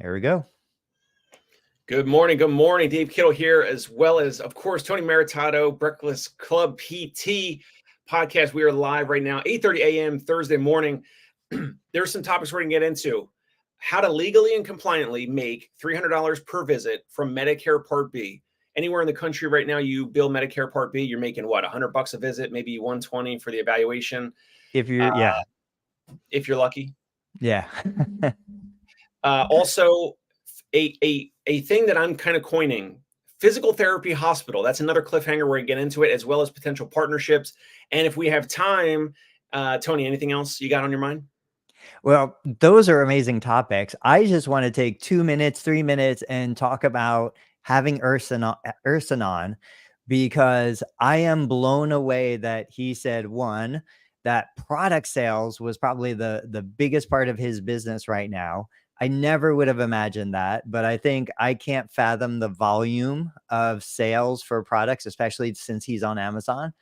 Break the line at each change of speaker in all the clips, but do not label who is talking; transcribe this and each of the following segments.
Here we go.
Good morning. Good morning. Dave Kittle here, as well as, of course, Tony Maritato, Breakfast Club PT podcast. We are live right now, 8:30 a.m. Thursday morning. There's some topics we're going to get into. How to legally and compliantly make $300 per visit from Medicare Part B. Anywhere in the country right now, you bill Medicare Part B, you're making what, $100 a visit, maybe $120 for the evaluation.
If you're,
if you're lucky.
Yeah.
Also, a thing that I'm kind of coining, physical therapy hospital. That's another cliffhanger where we get into it, as well as potential partnerships. And if we have time, Tony, anything else you got on your mind?
Well, those are amazing topics. I just want to take 2 minutes, 3 minutes and talk about having Urson on, because I am blown away that he said, one, that product sales was probably the biggest part of his business right now. I never would have imagined that, but I think I can't fathom the volume of sales for products, especially since he's on Amazon.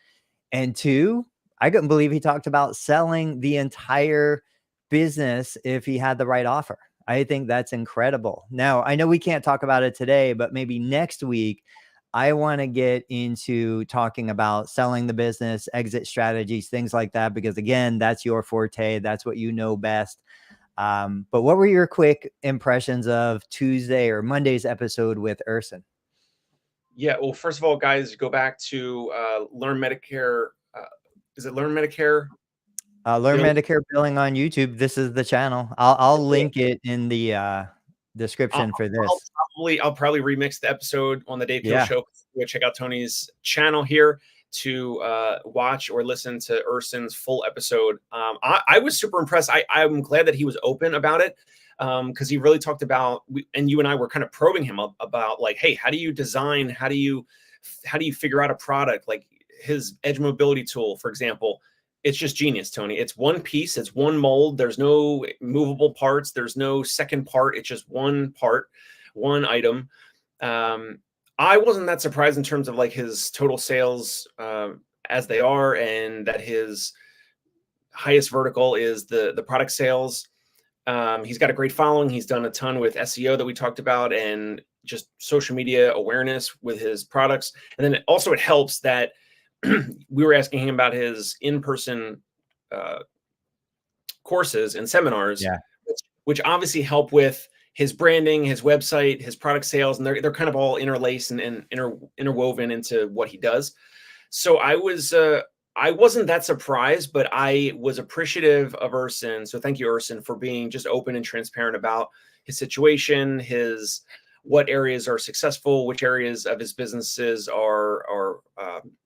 And two, I couldn't believe he talked about selling the entire business if he had the right offer. I think that's incredible. Now, I know we can't talk about it today, but maybe next week, I want to get into talking about selling the business, exit strategies, things like that, because again, that's your forte. That's what you know best. But what were your quick impressions of Tuesday or Monday's episode with Urson?
Yeah, well, first of all, guys, go back to Learn Medicare. Is it Learn Medicare?
Learn Medicare Billing on YouTube. This is the channel. I'll link it in the description for this.
I'll probably remix the episode on the Dave Kittle Show. Go check out Tony's channel here to watch or listen to Urson's full episode. I was super impressed. I'm glad that he was open about it, because he really talked about, and you and I were kind of probing him about, like, hey, how do you design? How do you figure out a product? Like his Edge mobility tool, for example. It's just genius, Tony. It's one piece. It's one mold. There's no movable parts. There's no second part. It's just one part, one item. I wasn't that surprised in terms of like his total sales as they are, and that his highest vertical is the product sales. He's got a great following. He's done a ton with SEO that we talked about, and just social media awareness with his products. And then it helps that we were asking him about his in-person courses and seminars, which obviously help with his branding, his website, his product sales, and they're kind of all interlaced and interwoven into what he does. So I wasn't that surprised, but I was appreciative of Urson. So thank you, Urson, for being just open and transparent about his situation, what areas are successful, which areas of his businesses are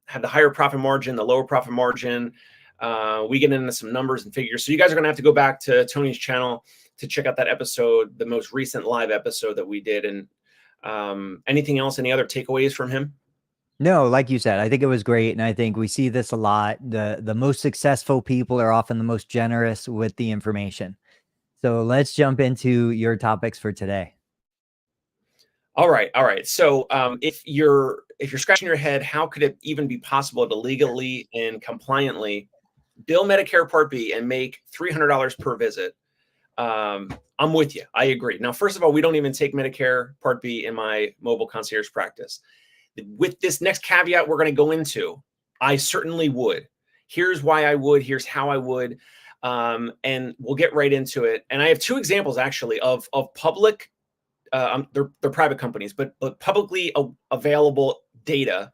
have the higher profit margin, the lower profit margin. We get into some numbers and figures. So you guys are going to have to go back to Tony's channel to check out that episode, the most recent live episode that we did. And anything else, any other takeaways from him?
No, like you said, I think it was great. And I think we see this a lot. The most successful people are often the most generous with the information. So let's jump into your topics for today.
All right. So if you're scratching your head, how could it even be possible to legally and compliantly bill Medicare Part B and make $300 per visit? I'm with you. I agree. Now, first of all, we don't even take Medicare Part B in my mobile concierge practice. With this next caveat we're going to go into, I certainly would. Here's why I would. Here's how I would. And we'll get right into it. And I have two examples, actually, of public. They're private companies, but publicly available data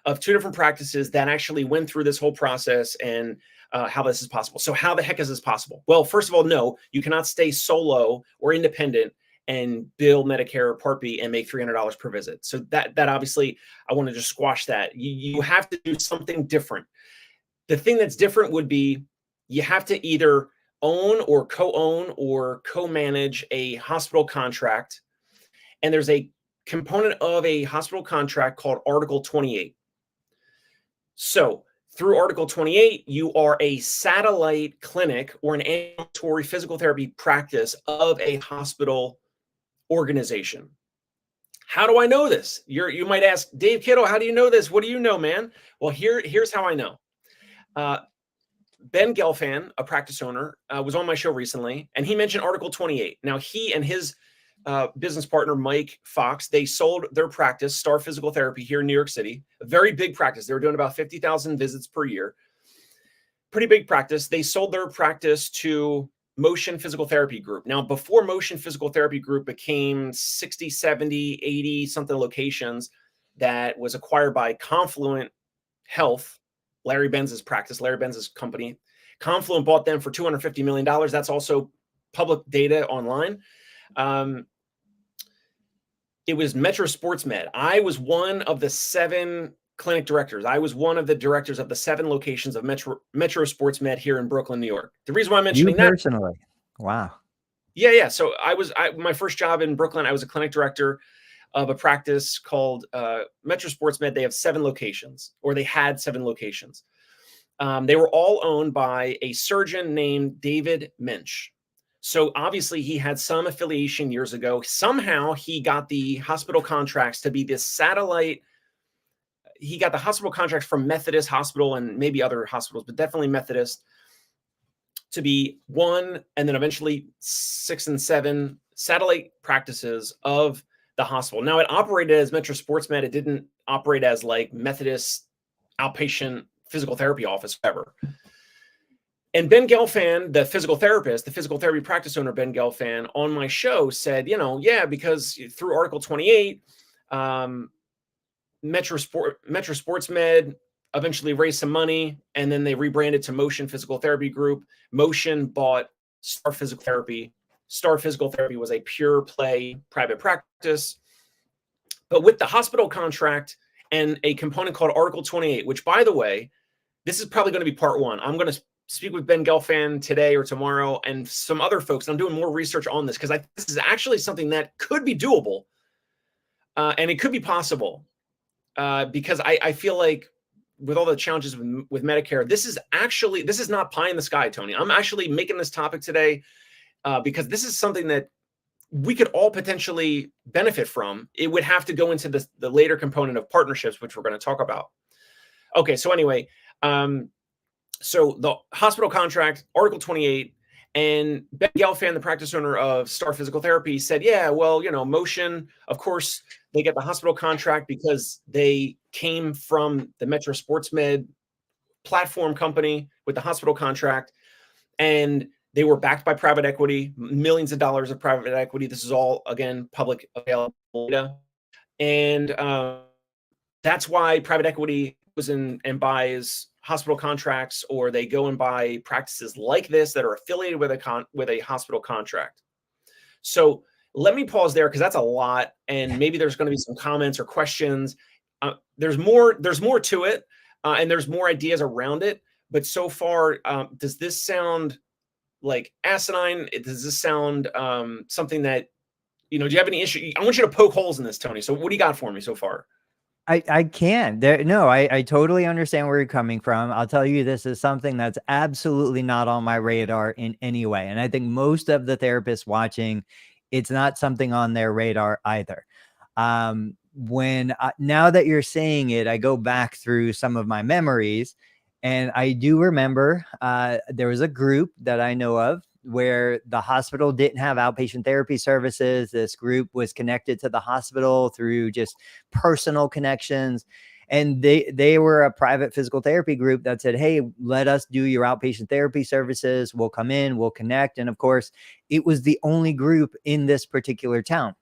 of two different practices that actually went through this whole process, and how this is possible. So how the heck is this possible? Well, first of all, no, you cannot stay solo or independent and bill Medicare Part B and make $300 per visit. So that obviously, I want to just squash that. You have to do something different. The thing that's different would be you have to either own or co-own or co-manage a hospital contract. And there's a component of a hospital contract called Article 28. So through Article 28, you are a satellite clinic or an ambulatory physical therapy practice of a hospital organization. How do I know this? You might ask, Dave Kittle, how do you know this? What do you know, man? Well, here's how I know. Ben Gelfand, a practice owner, was on my show recently, and he mentioned Article 28. Now, he and his business partner, Mike Fox, they sold their practice, Star Physical Therapy, here in New York City. A very big practice. They were doing about 50,000 visits per year. Pretty big practice. They sold their practice to Motion Physical Therapy Group. Now, before Motion Physical Therapy Group became 60, 70, 80 something locations, that was acquired by Confluent Health, Larry Benz's practice, Larry Benz's company. Confluent bought them for $250 million. That's also public data online. It was Metro Sports Med. I was one of the 7 clinic directors. I was one of the directors of the 7 locations of Metro Sports Med here in Brooklyn, New York. The reason why I'm
You
mentioning that,
personally. Wow.
yeah. So my first job in Brooklyn, I was a clinic director of a practice called Metro Sports Med. They have 7 locations, or they had 7 locations. They were all owned by a surgeon named David Minch. So obviously he had some affiliation years ago. Somehow he got the hospital contracts to be this satellite. He got the hospital contracts from Methodist Hospital and maybe other hospitals, but definitely Methodist, to be 1 and then eventually 6 and 7 satellite practices of the hospital. Now, it operated as Metro Sports Med. It didn't operate as like Methodist outpatient physical therapy office ever. And Ben Gelfand, the physical therapist, the physical therapy practice owner, Ben Gelfand, on my show said, yeah, because through Article 28, Metro Sports Med eventually raised some money, and then they rebranded to Motion Physical Therapy Group. Motion bought Star Physical Therapy. Star Physical Therapy was a pure play private practice. But with the hospital contract and a component called Article 28, which, by the way, this is probably going to be part 1. I'm going to speak with Ben Gelfand today or tomorrow and some other folks. I'm doing more research on this because this is actually something that could be doable, and it could be possible, because I feel like with all the challenges with Medicare, this is not pie in the sky, Tony. I'm actually making this topic today because this is something that we could all potentially benefit from. It would have to go into the later component of partnerships, which we're going to talk about. Okay, so anyway, so the hospital contract, Article 28, and Ben Gelfand, the practice owner of Star Physical Therapy, said, yeah, well, Motion, of course, they get the hospital contract because they came from the Metro Sports Med platform company with the hospital contract, and they were backed by private equity, millions of dollars of private equity. This is all, again, public available data. And that's why private equity goes in and buys hospital contracts, or they go and buy practices like this that are affiliated with a hospital contract. So let me pause there because that's a lot, and maybe there's going to be some comments or questions. There's more to it, and there's more ideas around it. But so far, does this sound like asinine? Does this sound something that, do you have any issue? I want you to poke holes in this, Tony. So what do you got for me so far?
I can. I totally understand where you're coming from. I'll tell you, this is something that's absolutely not on my radar in any way. And I think most of the therapists watching, it's not something on their radar either. Now that you're saying it, I go back through some of my memories, and I do remember there was a group that I know of where the hospital didn't have outpatient therapy services. This group was connected to the hospital through just personal connections. And they were a private physical therapy group that said, hey, let us do your outpatient therapy services. We'll come in, we'll connect. And of course, it was the only group in this particular town.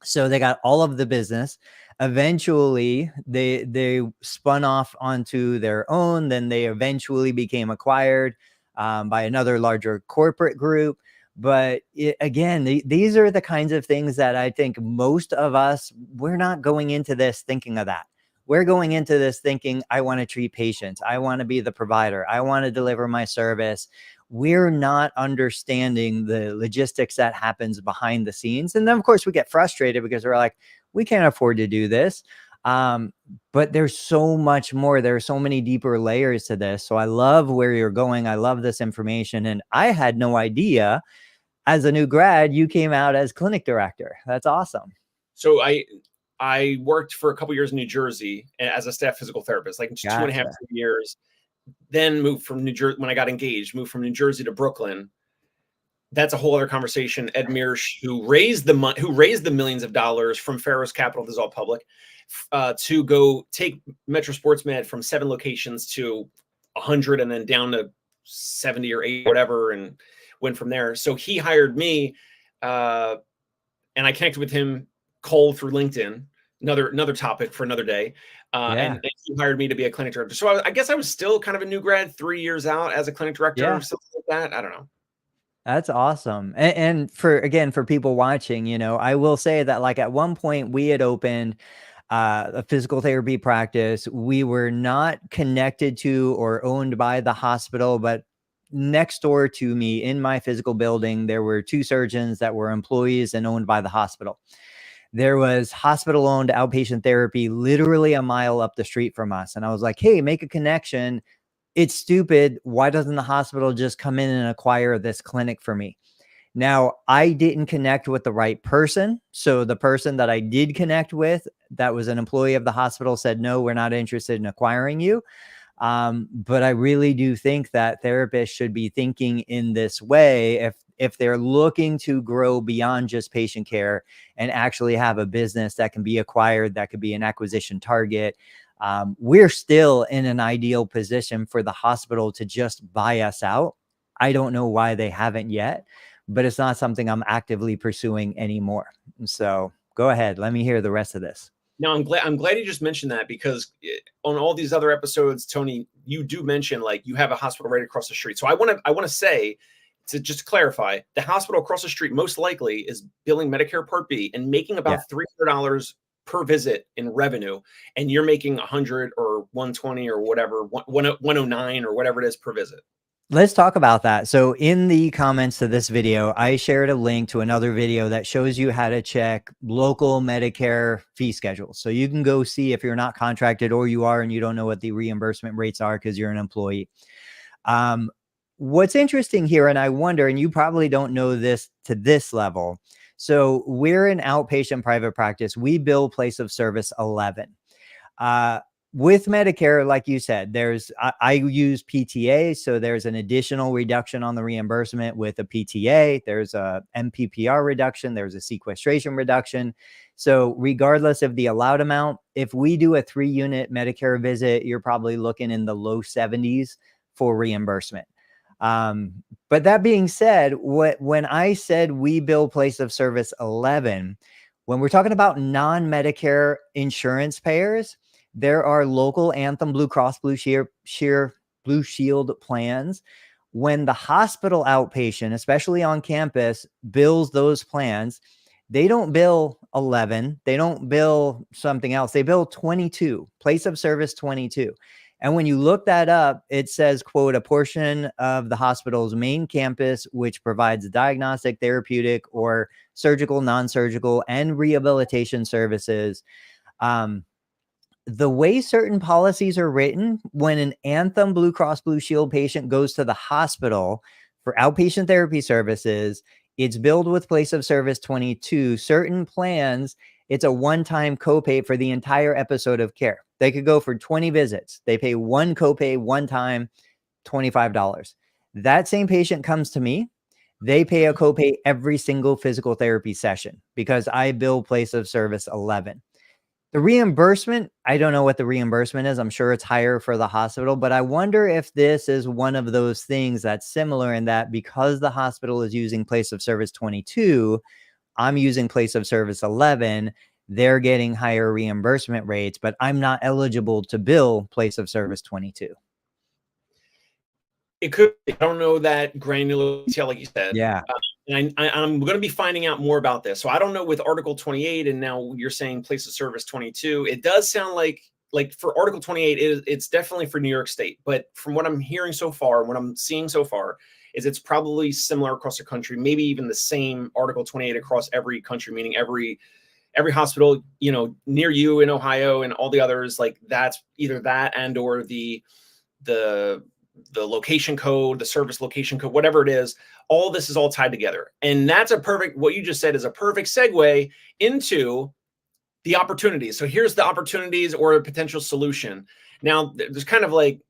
So they got all of the business. Eventually, they spun off onto their own. Then they eventually became acquired by another larger corporate group. But again, these are the kinds of things that I think most of us, we're not going into this thinking of that. We're going into this thinking, I want to treat patients. I want to be the provider. I want to deliver my service. We're not understanding the logistics that happens behind the scenes. And then, of course, we get frustrated because we're like, we can't afford to do this. But there's so much more. There are so many deeper layers to this. So I love where you're going. I love this information. And I had no idea, as a new grad, you came out as clinic director. That's awesome.
So I worked for a couple years in New Jersey as a staff physical therapist, like
Gotcha.
2.5 years. Then moved from New Jersey when I got engaged, moved from New Jersey to Brooklyn. that's a whole other conversation. Ed Mearsh, who raised the millions of dollars from Pharaoh's Capital, this is all public, to go take Metro Sports Med from 7 locations to 100 and then down to 70 or 80, whatever, and went from there. So he hired me, and I connected with him cold through LinkedIn. Another topic for another day.
Yeah.
And he hired me to be a clinic director. So I guess I was still kind of a new grad, 3 years out as a clinic director or
Yeah.
something like that. I don't know.
That's awesome. And for again, for people watching, you know, I will say that like at one point we had opened a physical therapy practice. We were not connected to or owned by the hospital, but next door to me in my physical building, there were 2 surgeons that were employees and owned by the hospital. There was hospital owned outpatient therapy literally a mile up the street from us. And I was like, hey, make a connection. It's stupid. Why doesn't the hospital just come in and acquire this clinic for me? Now, I didn't connect with the right person. So the person that I did connect with, that was an employee of the hospital, said, no, we're not interested in acquiring you. But I really do think that therapists should be thinking in this way if they're looking to grow beyond just patient care and actually have a business that can be acquired, that could be an acquisition target. We're still in an ideal position for the hospital to just buy us out. I don't know why they haven't yet, but it's not something I'm actively pursuing anymore. So go ahead. Let me hear the rest of this.
Now I'm glad you just mentioned that, because on all these other episodes, Tony, you do mention like you have a hospital right across the street. So I want to say, to just clarify, the hospital across the street most likely is billing Medicare Part B and making
Yeah.
about $300 per visit in revenue, and you're making 100 or 120 or whatever, 109 or whatever it is per visit.
Let's talk about that. So in the comments to this video, I shared a link to another video that shows you how to check local Medicare fee schedules. So you can go see if you're not contracted or you are and you don't know what the reimbursement rates are because you're an employee. What's interesting here, and I wonder, and you probably don't know this to this level. So we're an outpatient private practice. We bill place of service 11. With Medicare, like you said, I use PTA, so there's an additional reduction on the reimbursement with a PTA. There's a MPPR reduction. There's a sequestration reduction. So regardless of the allowed amount, if we do a 3-unit Medicare visit, you're probably looking in the low 70s for reimbursement. But that being said, when I said we bill place of service 11, when we're talking about non-Medicare insurance payers, there are local Anthem Blue Cross Blue Shield plans. When the hospital outpatient, especially on campus, bills those plans, they don't bill 11. They don't bill something else. They bill 22, place of service 22. And when you look that up, it says, quote, a portion of the hospital's main campus, which provides diagnostic, therapeutic, or surgical, non-surgical, and rehabilitation services. The way certain policies are written, when an Anthem Blue Cross Blue Shield patient goes to the hospital for outpatient therapy services, it's billed with place of service 22. Certain plans, it's a one-time copay for the entire episode of care. They could go for 20 visits. They pay one copay one time, $25. That same patient comes to me. They pay a copay every single physical therapy session because I bill place of service 11. The reimbursement, I don't know what the reimbursement is. I'm sure it's higher for the hospital, but I wonder if this is one of those things that's similar in that because the hospital is using place of service 22, I'm using place of service 11, they're getting higher reimbursement rates, but I'm not eligible to bill place of service 22.
It could. I don't know that granular detail, like you said.
Yeah.
And I'm going to be finding out more about this. So I don't know with Article 28, and now you're saying place of service 22. It does sound like for Article 28, it's definitely for New York State. But from what I'm hearing so far, what I'm seeing so far, is it's probably similar across the country, maybe even the same Article 28 across every country, meaning every hospital, near you in Ohio and all the others, like that's either that and or the location code, the service location code, whatever it is, all this is all tied together. And that's what you just said is a perfect segue into the opportunities. So here's the opportunities or a potential solution. Now there's it's kind of like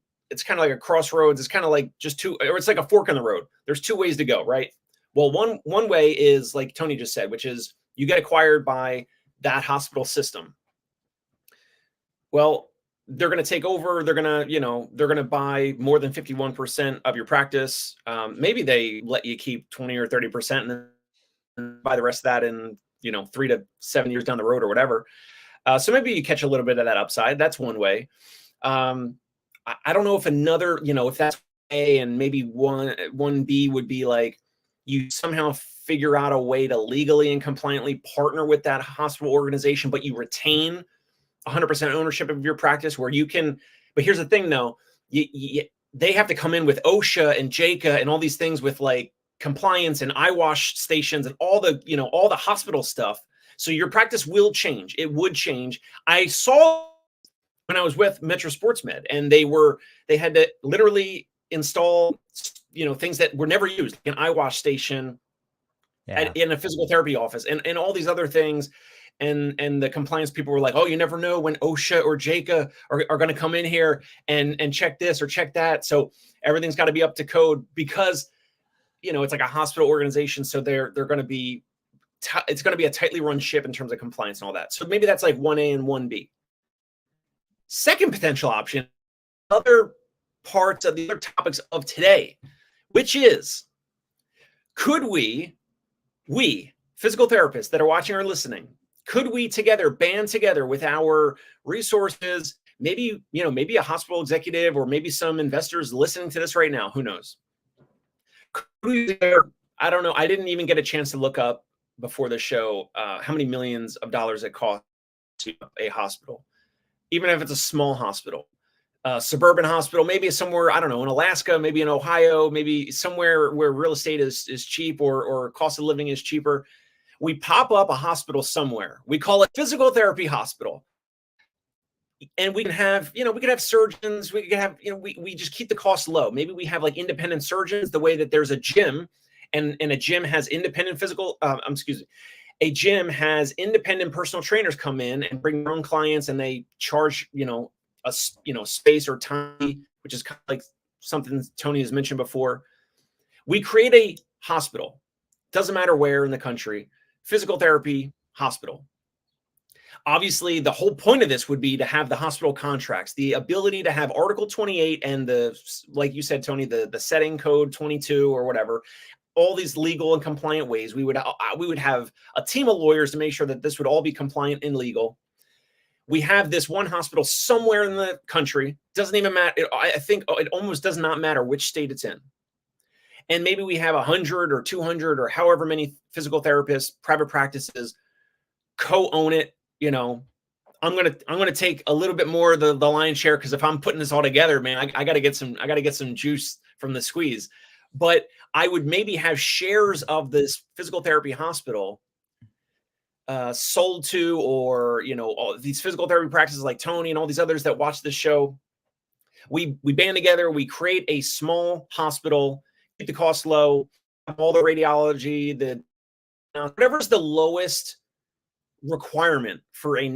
a crossroads. It's kind of like it's like a fork in the road. There's 2 ways to go, right? Well, one way is like Tony just said, which is you get acquired by that hospital system. Well, they're going to take over. They're going to, they're going to buy more than 51% of your practice. Maybe they let you keep 20 or 30% and then buy the rest of that in, 3 to 7 years down the road or whatever. So maybe you catch a little bit of that upside. That's one way. I don't know if another, if that's A, and maybe one B would be like you somehow figure out a way to legally and compliantly partner with that hospital organization, but you retain 100% ownership of your practice where you can. But here's the thing though, they have to come in with OSHA and JICA and all these things with like compliance and eyewash stations and all the hospital stuff. So your practice will change. It would change. I saw when I was with Metro Sports Med, and they had to literally install, things that were never used, like an eyewash station in a physical therapy office and all these other things. And the compliance people were like, oh, you never know when OSHA or JICA are going to come in here and check this or check that. So everything's got to be up to code because, it's like a hospital organization. So they're going to be, it's going to be a tightly run ship in terms of compliance and all that. So maybe that's like 1A and 1B. Second potential option, other parts of the other topics of today, which is, could we physical therapists that are watching or listening, could we band together with our resources, maybe a hospital executive or maybe some investors listening to this right now, who knows? I don't know. I didn't even get a chance to look up before the show how many millions of dollars it costs a hospital, even if it's a small hospital, suburban hospital, maybe somewhere, I don't know, in Alaska, maybe in Ohio, maybe somewhere where real estate is cheap or cost of living is cheaper. We pop up a hospital somewhere. We call it physical therapy hospital. And we can have, we could have surgeons. We could have, we just keep the cost low. Maybe we have like independent surgeons, the way that there's a gym and a gym has independent a gym has independent personal trainers come in and bring their own clients, and they charge, a space or time, which is kind of like something Tony has mentioned before. We create a hospital, doesn't matter where in the country, physical therapy hospital. Obviously, the whole point of this would be to have the hospital contracts, the ability to have Article 28 and like you said, Tony, the setting code 22 or whatever, all these legal and compliant ways. We would have a team of lawyers to make sure that this would all be compliant and legal. We have this one hospital somewhere in the country. Doesn't even matter. I think it almost does not matter which state it's in. And maybe we have 100 or 200 or however many physical therapists, private practices, co-own it. I'm gonna take a little bit more of the lion's share, because if I'm putting this all together, man, I gotta get some juice from the squeeze. But I would maybe have shares of this physical therapy hospital sold to, or all these physical therapy practices like Tony and all these others that watch this show. We band together, we create a small hospital, keep the cost low, all the radiology, whatever's the lowest requirement for a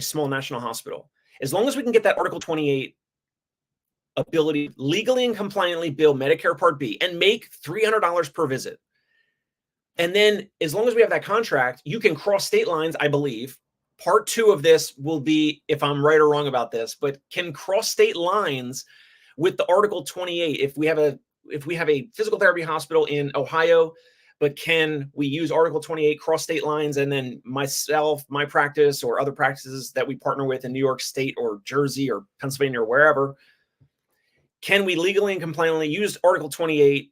small national hospital. As long as we can get that Article 28 ability legally and compliantly bill Medicare Part B and make $300 per visit. And then as long as we have that contract, you can cross state lines, I believe. Part 2 of this will be, if I'm right or wrong about this, but can cross state lines with the Article 28. If we have a physical therapy hospital in Ohio, but can we use Article 28, cross state lines, and then my practice or other practices that we partner with in New York State or Jersey or Pennsylvania or wherever, can we legally and compliantly use Article 28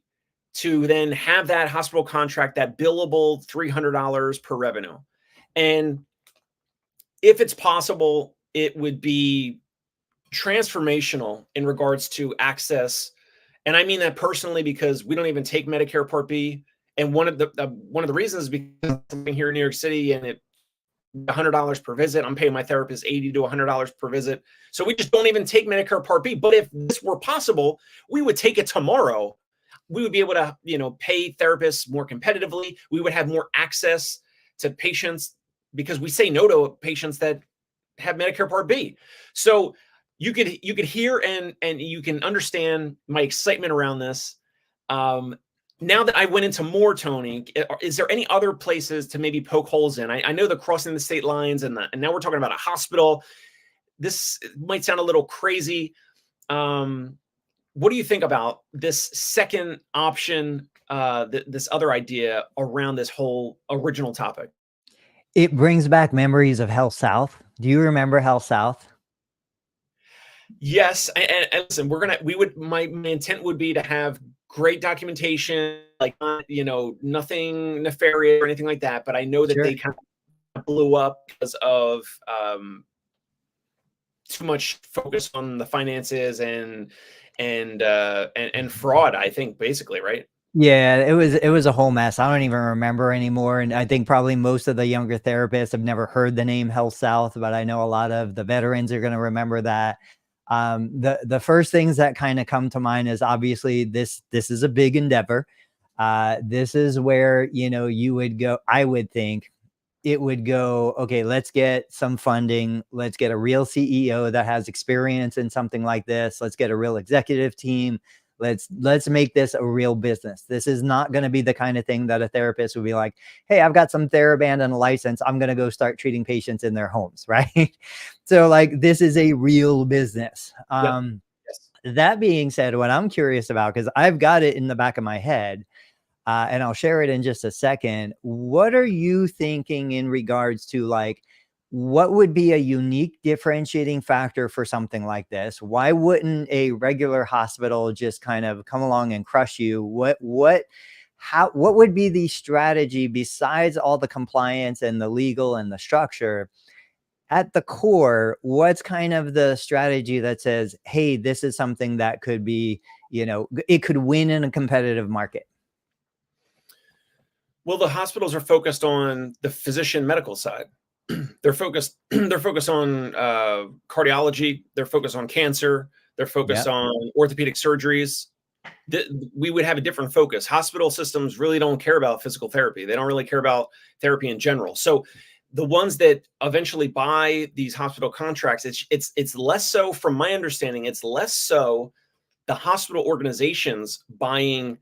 to then have that hospital contract, that billable $300 per revenue? And if it's possible, it would be transformational in regards to access. And I mean that personally, because we don't even take Medicare Part B. And one of the reasons is because I'm here in New York City, and it $100 per visit. I'm paying my therapist $80 to $100 per visit. So we just don't even take Medicare Part B. But if this were possible, we would take it tomorrow. We would be able to, pay therapists more competitively. We would have more access to patients, because we say no to patients that have Medicare Part B. So you could hear and you can understand my excitement around this. now that I went into more, Tony, is there any other places to maybe poke holes in? I know the crossing the state lines, and now we're talking about a hospital. This might sound a little crazy. What do you think about this second option, this other idea around this whole original topic?
It brings back memories of Hell South. Do you remember Hell South?
Yes, and listen, my intent would be to have great documentation, like, nothing nefarious or anything like that. But I know that
Sure.
they kind of blew up because of too much focus on the finances and fraud. I think basically, right?
Yeah, it was a whole mess. I don't even remember anymore, and I think probably most of the younger therapists have never heard the name Health South, but I know a lot of the veterans are gonna remember that. The first things that kinda come to mind is obviously this is a big endeavor. This is where, you would go. I would think it would go, okay, let's get some funding. Let's get a real CEO that has experience in something like this. Let's get a real executive team. Let's make this a real business. This is not going to be the kind of thing that a therapist would be like, hey, I've got some TheraBand and a license. I'm going to go start treating patients in their homes, right? So like this is a real business.
Yep. Yes.
That being said, what I'm curious about, because I've got it in the back of my head, and I'll share it in just a second. What are you thinking in regards to like, what would be a unique differentiating factor for something like this? Why wouldn't a regular hospital just kind of come along and crush you? What would be the strategy besides all the compliance and the legal and the structure? At the core, what's kind of the strategy that says, hey, this is something that could be, it could win in a competitive market?
Well, the hospitals are focused on the physician medical side. They're focused. They're focused on cardiology. They're focused on cancer. They're focused
Yep.
on orthopedic surgeries. We would have a different focus. Hospital systems really don't care about physical therapy. They don't really care about therapy in general. So the ones that eventually buy these hospital contracts, it's less so, from my understanding, it's less so the hospital organizations buying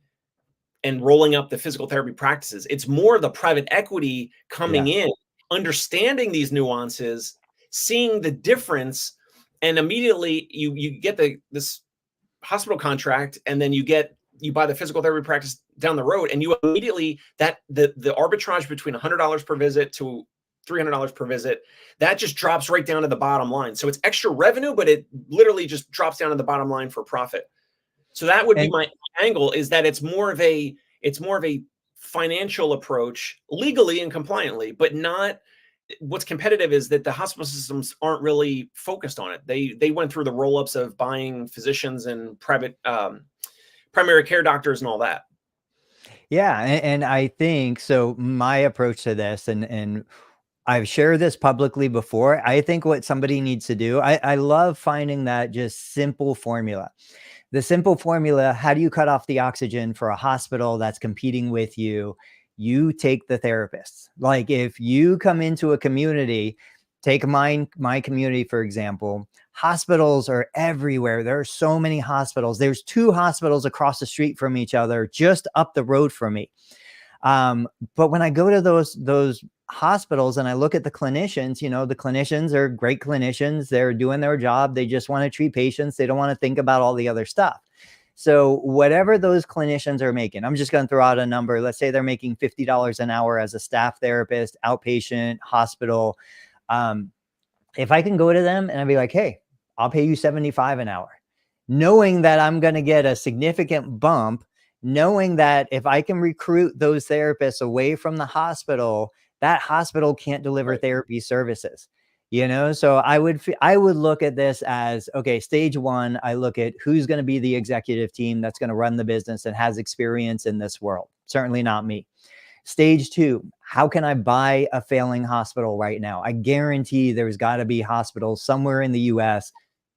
and rolling up the physical therapy practices. It's more the private equity coming
Yeah.
in, understanding these nuances, seeing the difference, and immediately you get this hospital contract, and then you buy the physical therapy practice down the road, and you immediately, that the arbitrage between $100 per visit to $300 per visit, that just drops right down to the bottom line. So it's extra revenue, but it literally just drops down to the bottom line for profit. So that would be
And
my angle, is that it's more of a financial approach, legally and compliantly, but not. What's competitive is that the hospital systems aren't really focused on it. They went through the roll-ups of buying physicians and private primary care doctors and all that.
yeah, and I think so. My approach to this, and I've shared this publicly before. I think what somebody needs to do, I love finding that just simple formula. The simple formula, how do you cut off the oxygen for a hospital that's competing with you? You take the therapists. Like if you come into a community, take my community, for example, hospitals are everywhere. There are so many hospitals. There's 2 hospitals across the street from each other, just up the road from me. But when I go to those hospitals and I look at the clinicians, the clinicians are great clinicians. They're doing their job. They just want to treat patients. They don't want to think about all the other stuff. So whatever those clinicians are making, I'm just going to throw out a number. Let's say they're making $50 an hour as a staff therapist, outpatient hospital. Um, if I can go to them and I'd be like, hey, I'll pay you 75 an hour, knowing that I'm going to get a significant bump, knowing that if I can recruit those therapists away from the hospital, that hospital can't deliver
Right.
therapy services. So I would look at this as, okay, stage 1, I look at who's going to be the executive team that's going to run the business and has experience in this world. Certainly not me. Stage 2, how can I buy a failing hospital right now? I guarantee there's got to be hospitals somewhere in the US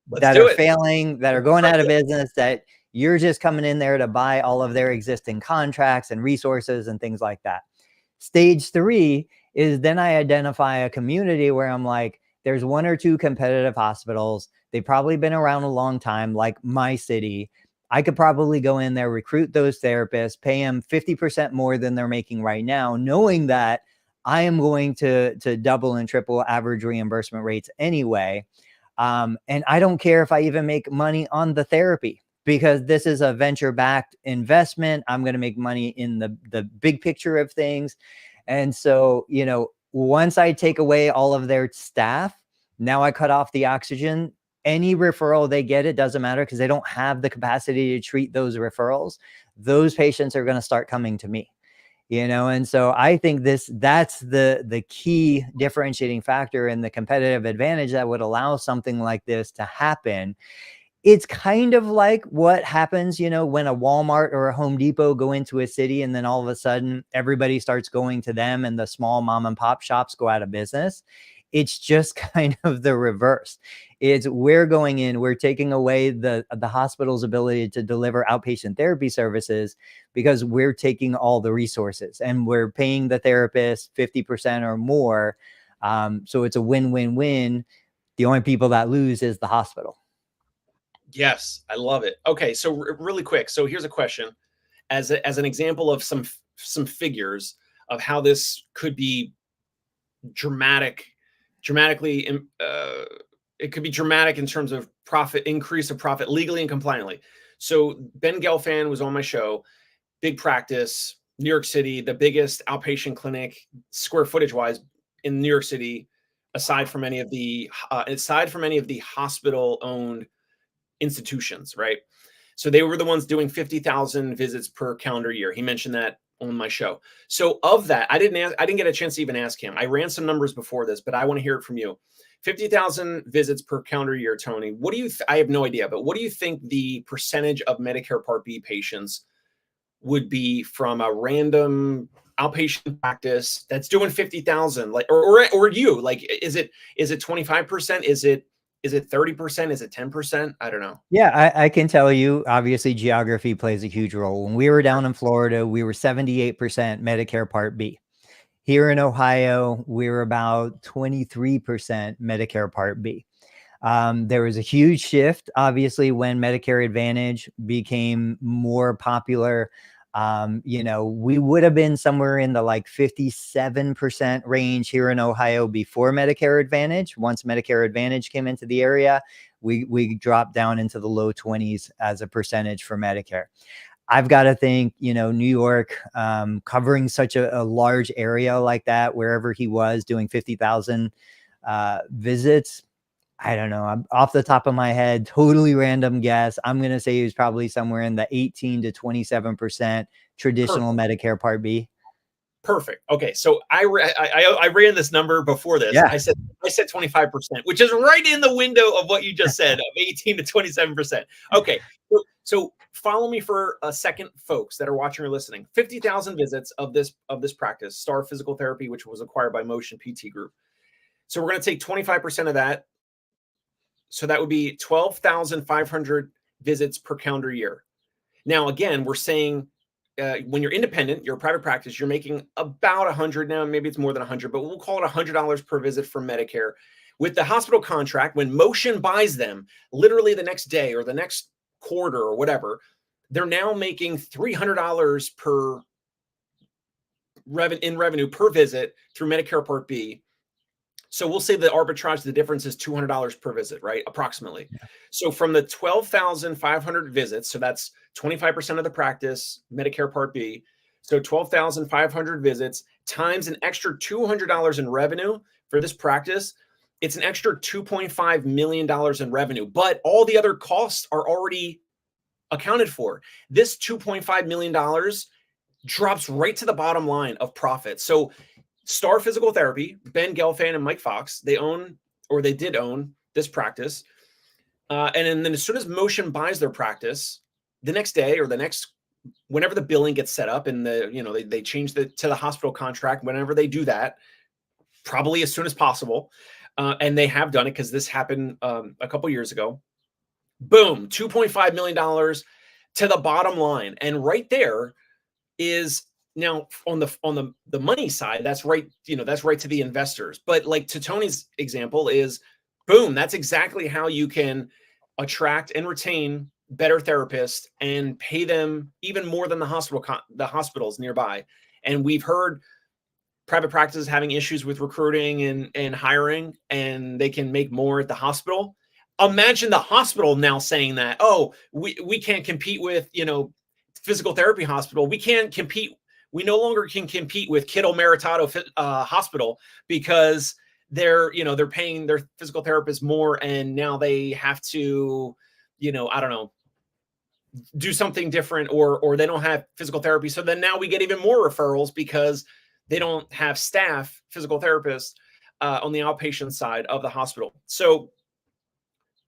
Let's
that
do
are
it.
failing, that are going out of business, that you're just coming in there to buy all of their existing contracts and resources and things like that. Stage 3 is then I identify a community where I'm like, there's 1 or 2 competitive hospitals. They've probably been around a long time, like my city. I could probably go in there, recruit those therapists, pay them 50% more than they're making right now, knowing that I am going to double and triple average reimbursement rates anyway. And I don't care if I even make money on the therapy, because this is a venture-backed investment. I'm going to make money in the big picture of things. And so, once I take away all of their staff, now I cut off the oxygen. Any referral they get, it doesn't matter, because they don't have the capacity to treat those referrals. Those patients are going to start coming to me. And so I think that's the key differentiating factor and the competitive advantage that would allow something like this to happen. It's kind of like what happens, when a Walmart or a Home Depot go into a city, and then all of a sudden everybody starts going to them and the small mom and pop shops go out of business. It's just kind of the reverse. It's we're going in, we're taking away the hospital's ability to deliver outpatient therapy services, because we're taking all the resources and we're paying the therapist 50% or more. So it's a win-win-win. The only people that lose is the hospital.
Yes, I love it. Okay, so really quick. So here's a question, as an example of some figures of how this could be dramatically. It could be dramatic in terms of increase of profit legally and compliantly. So Ben Gelfand was on my show. Big practice, New York City, the biggest outpatient clinic square footage wise in New York City, aside from any of the hospital owned institutions, right? So they were the ones doing 50,000 visits per calendar year. He mentioned that on my show. So of that, I didn't get a chance to even ask him. I ran some numbers before this, but I want to hear it from you. 50,000 visits per calendar year, Tony. What do you, I have no idea, but what do you think the percentage of Medicare Part B patients would be from a random outpatient practice that's doing 50,000, like, or you, like, is it 25%? Is it 30%? Is it 10%? I don't know.
Yeah, I can tell you, obviously geography plays a huge role. When we were down in Florida, we were 78% Medicare Part B. Here in Ohio, we were about 23% Medicare Part B. There was a huge shift, obviously, when Medicare Advantage became more popular. We would have been somewhere in the like 57% range here in Ohio before Medicare Advantage. Once Medicare Advantage came into the area, we dropped down into the low 20s as a percentage for Medicare. I've got to think, New York, covering such a large area like that, wherever he was doing 50,000 visits. I don't know. I'm off the top of my head, totally random guess. I'm going to say he was probably somewhere in the 18 to 27% traditional Medicare Part B.
Perfect. Okay, so I ran this number before this.
Yeah.
I said 25%, which is right in the window of what you just said, of 18 to 27%. Okay, so follow me for a second, folks that are watching or listening. 50,000 visits of this practice, Star Physical Therapy, which was acquired by Motion PT Group. So we're going to take 25% of that. So that would be 12,500 visits per calendar year. Now, again, we're saying when you're independent, you're a private practice, you're making about 100 now, maybe it's more than 100, but we'll call it $100 per visit for Medicare. With the hospital contract, when Motion buys them, literally the next day or the next quarter or whatever, they're now making $300 in revenue per visit through Medicare Part B. So we'll say the arbitrage, the difference is $200 per visit, right? Approximately. Yeah. So from the 12,500 visits, so that's 25% of the practice, Medicare Part B. So 12,500 visits times an extra $200 in revenue for this practice. It's an extra $2.5 million in revenue, but all the other costs are already accounted for. This $2.5 million drops right to the bottom line of profit. So Star Physical Therapy, Ben Gelfand and Mike Fox, they did own this practice. And then as soon as Motion buys their practice, the next day or whenever the billing gets set up and they change to the hospital contract, whenever they do that, probably as soon as possible. And they have done it because this happened a couple years ago. Boom, $2.5 million to the bottom line. And right there is, now on the money side, that's right, that's right to the investors. But like to Tony's example is, boom, that's exactly how you can attract and retain better therapists and pay them even more than the hospitals nearby. And we've heard private practices having issues with recruiting and hiring, and they can make more at the hospital. Imagine the hospital now saying that, oh, we can't compete with, physical therapy hospital. We can't compete. We no longer can compete with Kittle Maritato hospital because they're paying their physical therapists more, and now they have to, I don't know, do something different, or they don't have physical therapy. So then now we get even more referrals because they don't have staff, physical therapists, on the outpatient side of the hospital. So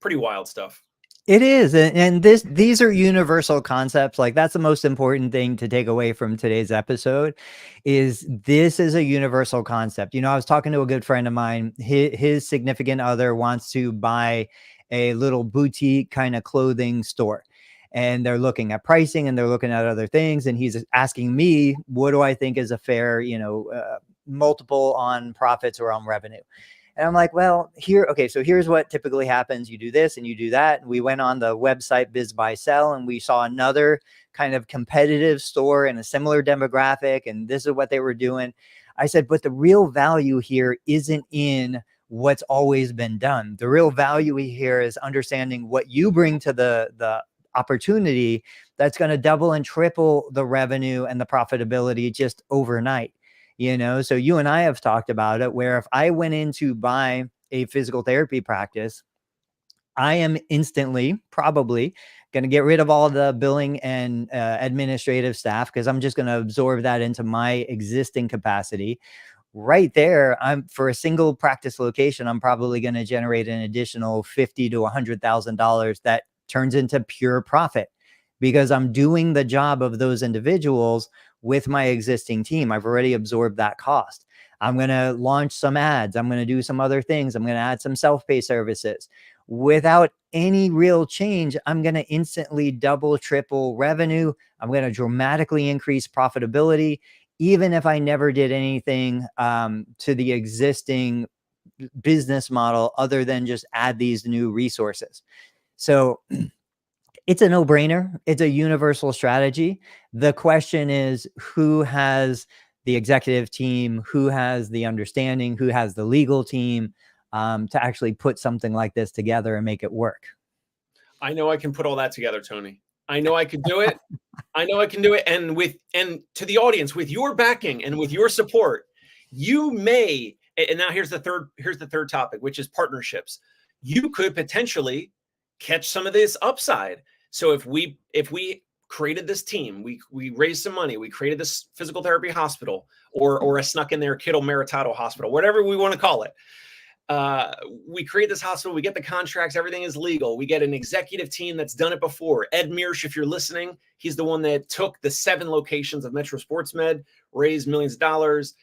pretty wild stuff.
It is, and these are universal concepts. Like, that's the most important thing to take away from today's episode, is this is a universal concept. I was talking to a good friend of mine. His significant other wants to buy a little boutique kind of clothing store, and they're looking at pricing and they're looking at other things. And he's asking me, what do I think is a fair, multiple on profits or on revenue? And I'm like, well, so here's what typically happens. You do this and you do that. And we went on the website Biz Buy Sell, and we saw another kind of competitive store in a similar demographic, and this is what they were doing. I said, but the real value here isn't in what's always been done. The real value here is understanding what you bring to the opportunity that's going to double and triple the revenue and the profitability just overnight. So you and I have talked about it, where if I went in to buy a physical therapy practice, I am instantly probably going to get rid of all the billing and administrative staff, because I'm just going to absorb that into my existing capacity. Right there, for a single practice location, I'm probably going to generate an additional $50,000 to $100,000 that turns into pure profit, because I'm doing the job of those individuals with my existing team. I've already absorbed that cost. I'm going to launch some ads. I'm going to do some other things. I'm going to add some self-pay services. Without any real change, I'm going to instantly double, triple revenue. I'm going to dramatically increase profitability, even if I never did anything to the existing business model other than just add these new resources. So it's a no-brainer. It's a universal strategy. The question is, who has the executive team, who has the understanding, who has the legal team to actually put something like this together and make it work?
I know I can put all that together, Tony. I know I could do it. I know I can do it. And to the audience, with your backing and with your support, you may, and now here's the third topic, which is partnerships. You could potentially catch some of this upside. So if we created this team, we raised some money, we created this physical therapy hospital, or I snuck in there Kittle Maritato hospital, whatever we want to call it. We create this hospital, we get the contracts, everything is legal. We get an executive team that's done it before. Ed Mearsh, if you're listening, he's the one that took the 7 locations of Metro Sports Med, raised millions of dollars,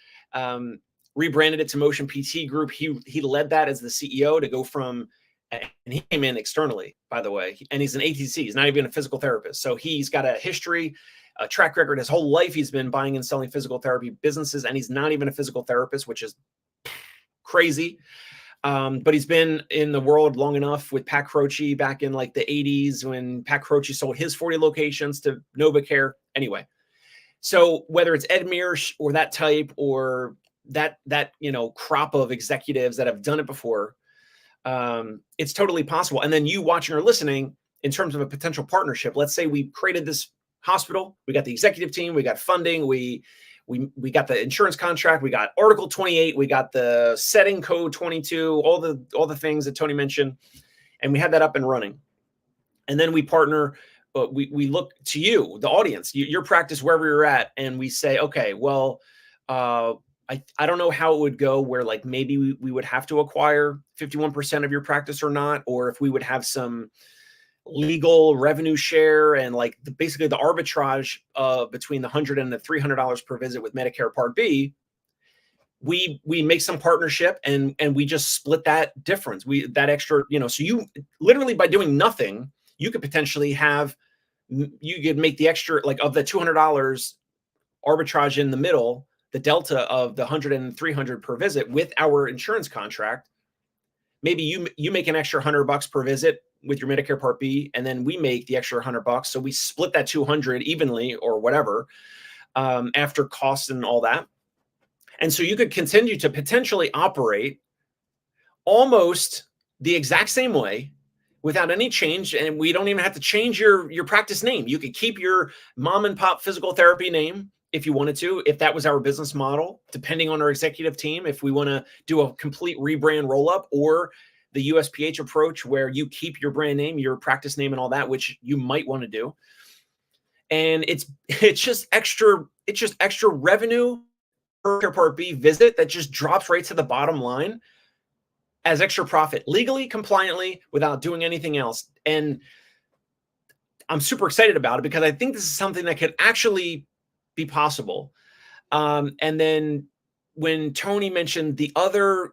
rebranded it to Motion PT Group. He led that as the CEO to go from, and he came in externally, by the way, and he's an ATC. He's not even a physical therapist. So he's got a history, a track record. His whole life he's been buying and selling physical therapy businesses, and he's not even a physical therapist, which is crazy. But he's been in the world long enough with Pat Croce back in like the 80s when Pat Croce sold his 40 locations to NovaCare. Anyway, so whether it's Ed Mearsh or that type, or that crop of executives that have done it before, it's totally possible. And then you watching or listening, in terms of a potential partnership, let's say we created this hospital, we got the executive team, we got funding, we got the insurance contract, we got Article 28, we got the setting code 22, all the things that Tony mentioned, and we had that up and running. And then we partner, we look to you, the audience, your practice, wherever you're at, and we say, okay, well, I don't know how it would go, where like maybe we would have to acquire 51% of your practice or not, or if we would have some legal revenue share and like basically the arbitrage between the $100 and the $300 per visit with Medicare Part B. We make some partnership and we just split that difference. That extra, so you literally, by doing nothing, you could potentially you could make the extra, like of the $200 arbitrage in the middle, the delta of the $100 and $300 per visit with our insurance contract. Maybe you make an extra $100 per visit with your Medicare Part B, and then we make the extra $100. So we split that 200 evenly or whatever, after costs and all that. And so you could continue to potentially operate almost the exact same way without any change. And we don't even have to change your practice name. You could keep your mom and pop physical therapy name if you wanted to, if that was our business model, depending on our executive team, if we want to do a complete rebrand roll up, or the USPH approach where you keep your brand name, your practice name and all that, which you might want to do. And it's just extra revenue per Part B visit that just drops right to the bottom line as extra profit, legally, compliantly, without doing anything else. And I'm super excited about it because I think this is something that could actually be possible. And then when Tony mentioned the other,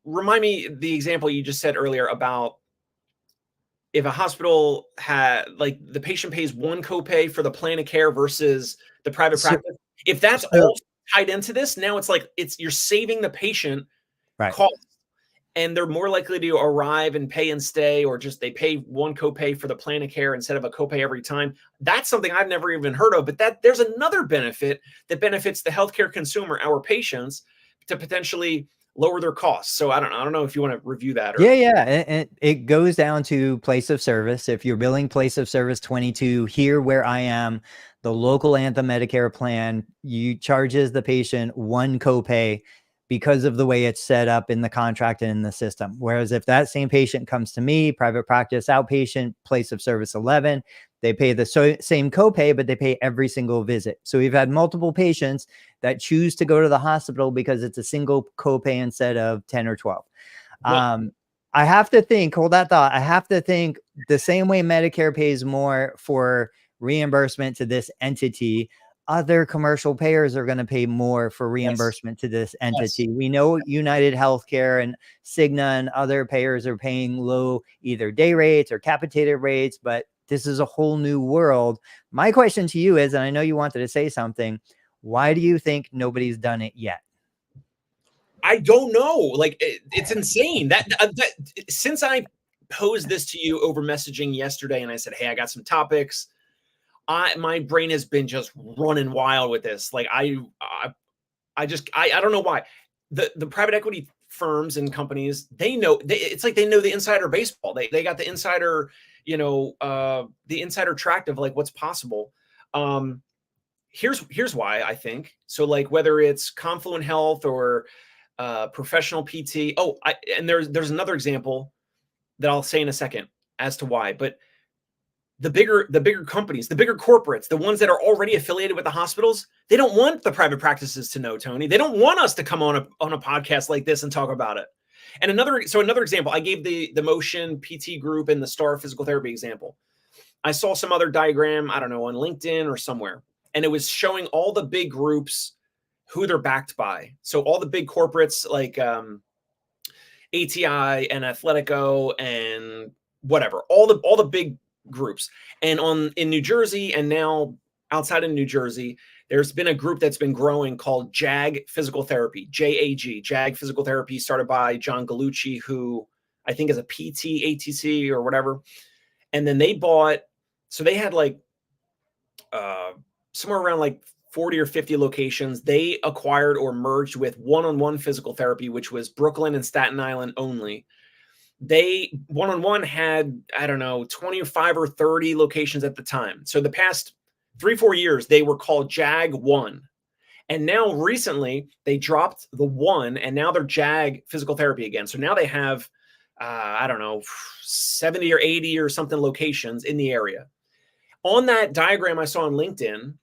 remind me the example you just said earlier about if a hospital had, like, the patient pays one copay for the plan of care versus the private practice. If that's all tied into this, now it's like you're saving the patient costs, and they're more likely to arrive and pay and stay, or just they pay one copay for the plan of care instead of a copay every time. That's something I've never even heard of, but there's another benefit that benefits the healthcare consumer, our patients, to potentially lower their costs. So I don't know if you want to review that.
Yeah. And it goes down to place of service. If you're billing place of service 22, here where I am, the local Anthem Medicare plan, you charges the patient one copay because of the way it's set up in the contract and in the system. Whereas if that same patient comes to me, private practice, outpatient, place of service 11, they pay the same copay, but they pay every single visit. So we've had multiple patients that choose to go to the hospital because it's a single copay instead of 10 or 12. I have to think, hold that thought. I have to think the same way Medicare pays more for reimbursement to this entity, other commercial payers are going to pay more for reimbursement to this entity. We know United Healthcare and Cigna and other payers are paying low either day rates or capitated rates, but this is a whole new world. My question to you is, and I know you wanted to say something, why do you think nobody's done it yet?
I don't know. Like, it's insane that since I posed this to you over messaging yesterday and I said, hey, I got some topics, my brain has been just running wild with this. Like, I don't know why the private equity firms and companies, it's like they know the insider baseball. They got the insider, the insider tract of like what's possible. Here's why I think. So like whether it's Confluent Health or professional PT. And there's another example that I'll say in a second as to why, but the bigger companies, the bigger corporates, the ones that are already affiliated with the hospitals, they don't want the private practices to know, Tony. They don't want us to come on a podcast like this and talk about it. And another example, I gave the Motion PT group and the Star Physical Therapy example. I saw some other diagram, I don't know, on LinkedIn or somewhere, and it was showing all the big groups, who they're backed by. So all the big corporates like ATI and Athletico and whatever, all the big groups. And in New Jersey, and now outside of New Jersey, there's been a group that's been growing called JAG Physical Therapy, JAG Physical Therapy, started by John Gallucci, who I think is a PT, ATC or whatever. And then they they had like somewhere around like 40 or 50 locations. They acquired or merged with One-on-One Physical Therapy, which was Brooklyn and Staten Island only. One-on-One had, I don't know, 25 or 30 locations at the time. So the past 3-4 years, they were called JAG One. And now recently they dropped the one and now they're JAG Physical Therapy again. So now they have, I don't know, 70 or 80 or something locations in the area. On that diagram I saw on LinkedIn,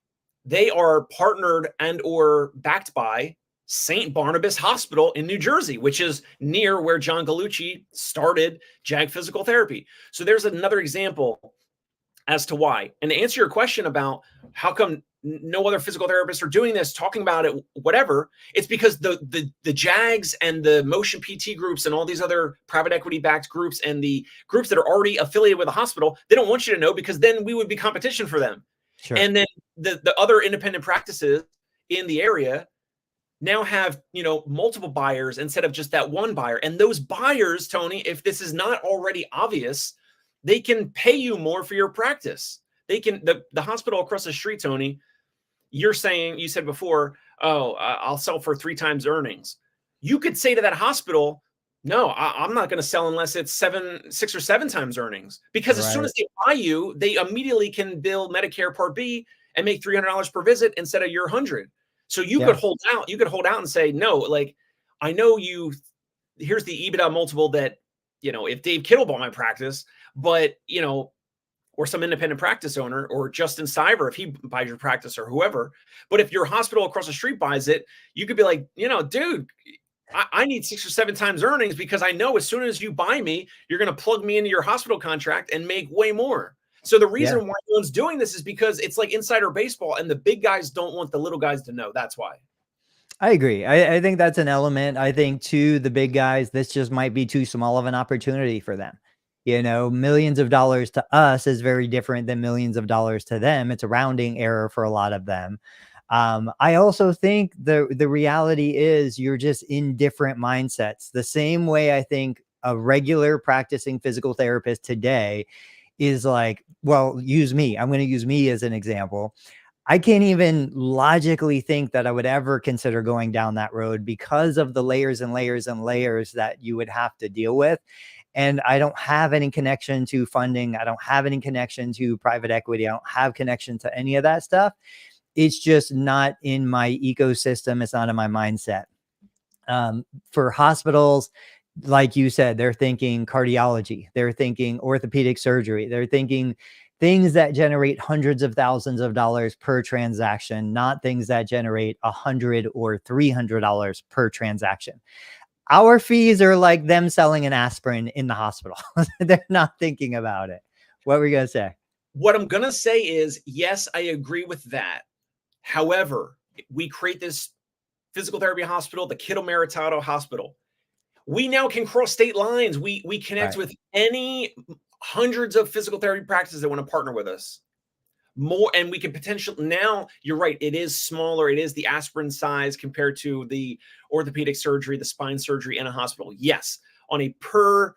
they are partnered and or backed by St. Barnabas Hospital in New Jersey, which is near where John Gallucci started JAG Physical Therapy. So there's another example as to why. And to answer your question about how come no other physical therapists are doing this, talking about it, whatever, it's because the JAGs and the Motion PT groups and all these other private equity backed groups and the groups that are already affiliated with the hospital, they don't want you to know because then we would be competition for them. Sure. And then the other independent practices in the area, now have, multiple buyers instead of just that one buyer. And those buyers, Tony, if this is not already obvious, they can pay you more for your practice. They can, the hospital across the street, Tony, you said before, oh, I'll sell for 3 times earnings. You could say to that hospital, no, I'm not going to sell unless it's 6 or 7 times earnings, because as soon as they buy you, they immediately can bill Medicare Part B and make $300 per visit instead of your 100. So you could hold out. You could hold out and say, no, like, I know here's the EBITDA multiple that, if Dave Kittle bought my practice, but, or some independent practice owner, or Justin Stiver, if he buys your practice, or whoever. But if your hospital across the street buys it, you could be like, dude, I need 6 or 7 times earnings, because I know as soon as you buy me, you're going to plug me into your hospital contract and make way more. So the reason why no one's doing this is because it's like insider baseball, and the big guys don't want the little guys to know. That's why.
I agree. I think that's an element. I think too, the big guys, this just might be too small of an opportunity for them. Millions of dollars to us is very different than millions of dollars to them. It's a rounding error for a lot of them. I also think the reality is you're just in different mindsets. The same way I think a regular practicing physical therapist today is like, well, use me. I'm going to use me as an example. I can't even logically think that I would ever consider going down that road because of the layers and layers and layers that you would have to deal with. And I don't have any connection to funding. I don't have any connection to private equity. I don't have connection to any of that stuff. It's just not in my ecosystem. It's not in my mindset. For hospitals, like you said, they're thinking cardiology, they're thinking orthopedic surgery, they're thinking things that generate hundreds of thousands of dollars per transaction, not things that generate $100 or $300 per transaction. Our fees are like them selling an aspirin in the hospital. They're not thinking about it. What were you going to say?
What I'm going to say is, yes, I agree with that. However, we create this physical therapy hospital, the Kittle Maritato Hospital. We now can cross state lines. We connect with any hundreds of physical therapy practices that want to partner with us. More, and we can potentially, now you're right, it is smaller. It is the aspirin size compared to the orthopedic surgery, the spine surgery in a hospital. Yes, on a per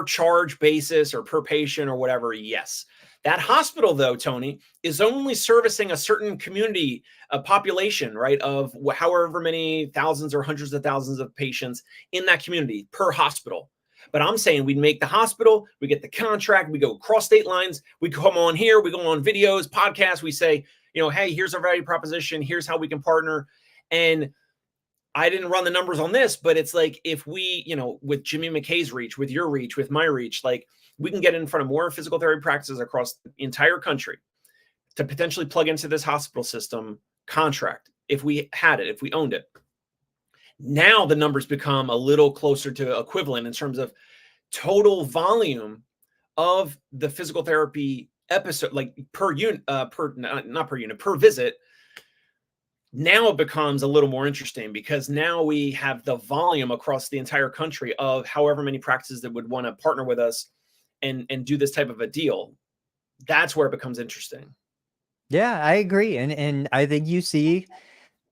charge basis or per patient or whatever. Yes. That hospital, though, Tony, is only servicing a certain community, a population, right, of however many thousands or hundreds of thousands of patients in that community per hospital. But I'm saying we'd make the hospital, we get the contract, we go across state lines, we come on here, we go on videos, podcasts, we say, hey, here's our value proposition, here's how we can partner. And I didn't run the numbers on this, but it's like, if we, with Jimmy McKay's reach, with your reach, with my reach, like, we can get in front of more physical therapy practices across the entire country to potentially plug into this hospital system contract. If we had it, if we owned it, now the numbers become a little closer to equivalent in terms of total volume of the physical therapy episode, like per unit, per visit. Now it becomes a little more interesting, because now we have the volume across the entire country of however many practices that would want to partner with us and do this type of a deal. That's where it becomes interesting.
Yeah, I agree. And I think you see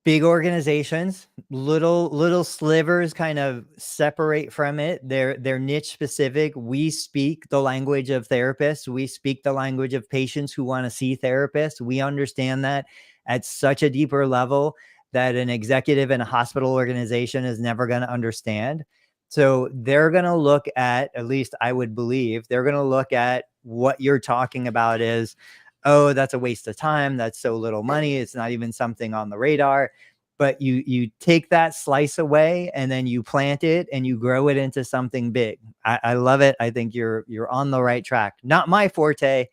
big organizations, little slivers kind of separate from it. They're niche specific. We speak the language of therapists. We speak the language of patients who want to see therapists. We understand that at such a deeper level that an executive in a hospital organization is never going to understand. So they're going to look at least I would believe, they're going to look at what you're talking about is, oh, that's a waste of time. That's so little money. It's not even something on the radar. But you take that slice away and then you plant it and you grow it into something big. I love it. I think you're on the right track. Not my forte,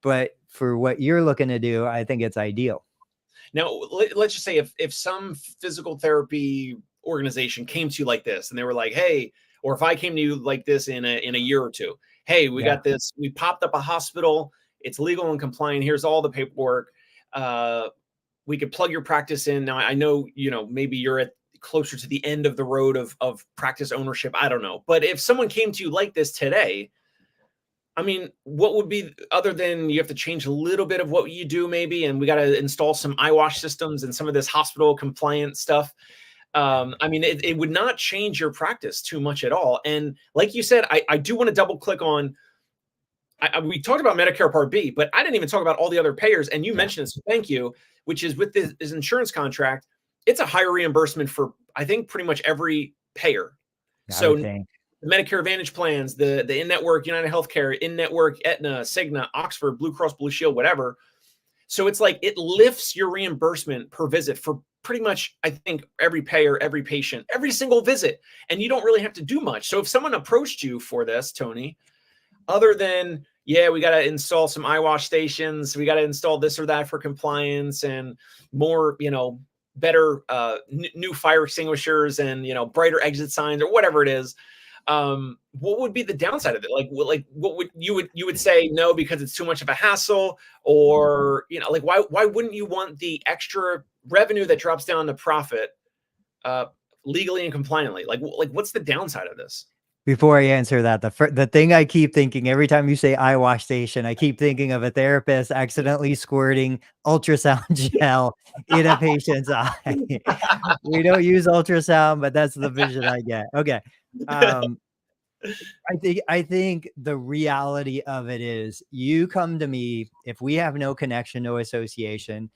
but for what you're looking to do, I think it's ideal.
Now, let's just say if some physical therapy organization came to you like this and they were like, hey, or if I came to you like this in a year or two, hey, we got this, we popped up a hospital, it's legal and compliant, here's all the paperwork, we could plug your practice in. Now, I know, maybe you're at closer to the end of the road of practice ownership, I don't know, but if someone came to you like this today, I mean, what would be other than you have to change a little bit of what you do maybe, and we got to install some eye wash systems and some of this hospital compliant stuff. I mean, it would not change your practice too much at all. And like you said, I do want to double click on. We talked about Medicare Part B, but I didn't even talk about all the other payers. And you
Yeah,
mentioned it, so thank you. Which is with this insurance contract, it's a higher reimbursement for I think pretty much every payer.
I would
So
think.
the Medicare Advantage plans, the in-network United Healthcare, in-network Aetna, Cigna, Oxford, Blue Cross Blue Shield, whatever. So it's like it lifts your reimbursement per visit for pretty much, I think, every payer, every patient, every single visit. And you don't really have to do much. So if someone approached you for this, Tony, other than, yeah, we got to install some eye wash stations, we got to install this or that for compliance and more, better new fire extinguishers and, brighter exit signs or whatever it is, what would be the downside of it? Like what would you would say no because it's too much of a hassle, or like why wouldn't you want the extra revenue that drops down to profit uh legally and compliantly? Like what's the downside of this?
Before I answer that, the thing I keep thinking every time you say eye wash station, I keep thinking of a therapist accidentally squirting ultrasound gel in a patient's eye. We don't use ultrasound, but that's the vision I get. Okay. Um, I think the reality of it is you come to me if we have no connection, no association.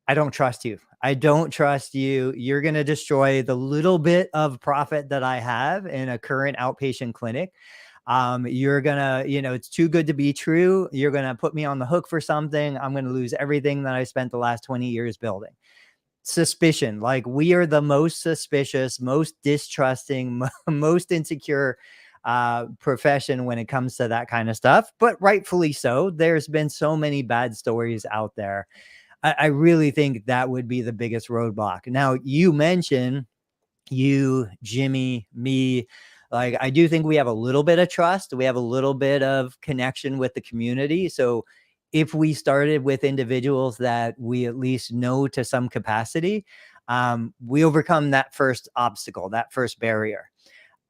I don't trust you. I don't trust you. You're going to destroy the little bit of profit that I have in a current outpatient clinic. You're gonna, it's too good to be true. You're gonna put me on the hook for something. I'm gonna lose everything that I spent the last 20 years building. Suspicion, like we are the most suspicious, most distrusting, most insecure profession when it comes to that kind of stuff, but rightfully so. There's been so many bad stories out there. I really think that would be the biggest roadblock. Now, you mentioned you, Jimmy, me. Like, I do think we have a little bit of trust. We have a little bit of connection with the community. So, if we started with individuals that we at least know to some capacity, we overcome that first obstacle, that first barrier.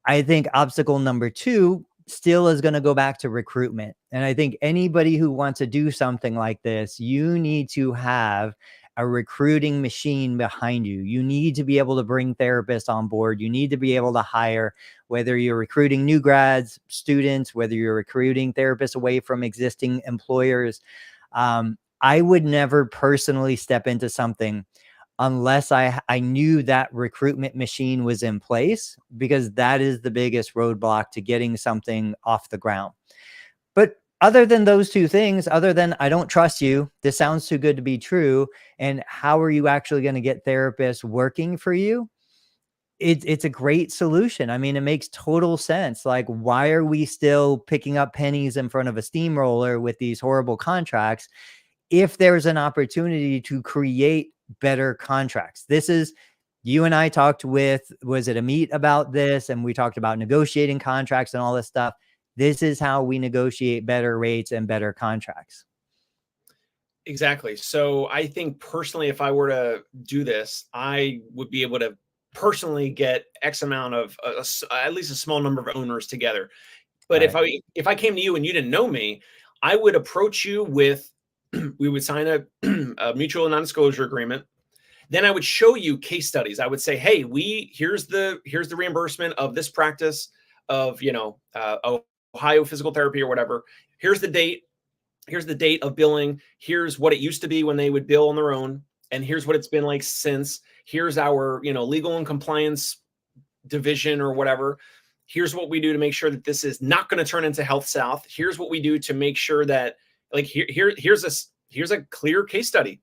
I think obstacle number two still is going to go back to recruitment. And I think anybody who wants to do something like this, you need to have a recruiting machine behind you. You need to be able to bring therapists on board. You need to be able to hire, whether you're recruiting new grads, students, whether you're recruiting therapists away from existing employers. I would never personally step into something unless I knew that recruitment machine was in place, because that is the biggest roadblock to getting something off the ground. But other than those two things, other than I don't trust you, this sounds too good to be true, and how are you actually going to get therapists working for you? It's a great solution. I mean, it makes total sense. Like, why are we still picking up pennies in front of a steamroller with these horrible contracts if there's an opportunity to create better contracts? This is, you and I talked with, was it Amit about this? And we talked about negotiating contracts and all this stuff. This is how we negotiate better rates and better contracts.
Exactly. So I think personally, if I were to do this, I would be able to personally get X amount of at least a small number of owners together. But
Right.
if I came to you and you didn't know me, I would approach you with we would sign a mutual non-disclosure agreement. Then I would show you case studies. I would say, hey, here's the reimbursement of this practice of Ohio physical therapy or whatever. Here's the date. Here's the date of billing. Here's what it used to be when they would bill on their own, and here's what it's been like since. Here's our legal and compliance division or whatever. Here's what we do to make sure that this is not going to turn into Health South. Here's what we do to make sure that here's a clear case study.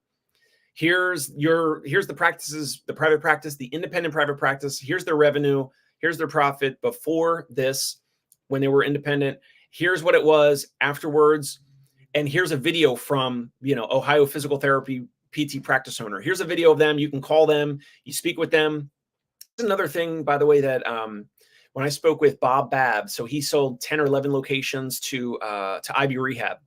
Here's the practices, the private practice, the independent private practice. Here's their revenue. Here's their profit before this, when they were independent. Here's what it was afterwards. And here's a video from, Ohio Physical Therapy PT practice owner. Here's a video of them. You can call them. You speak with them. Another thing, by the way, that when I spoke with Bob Babb, so he sold 10 or 11 locations to Ivy Rehab.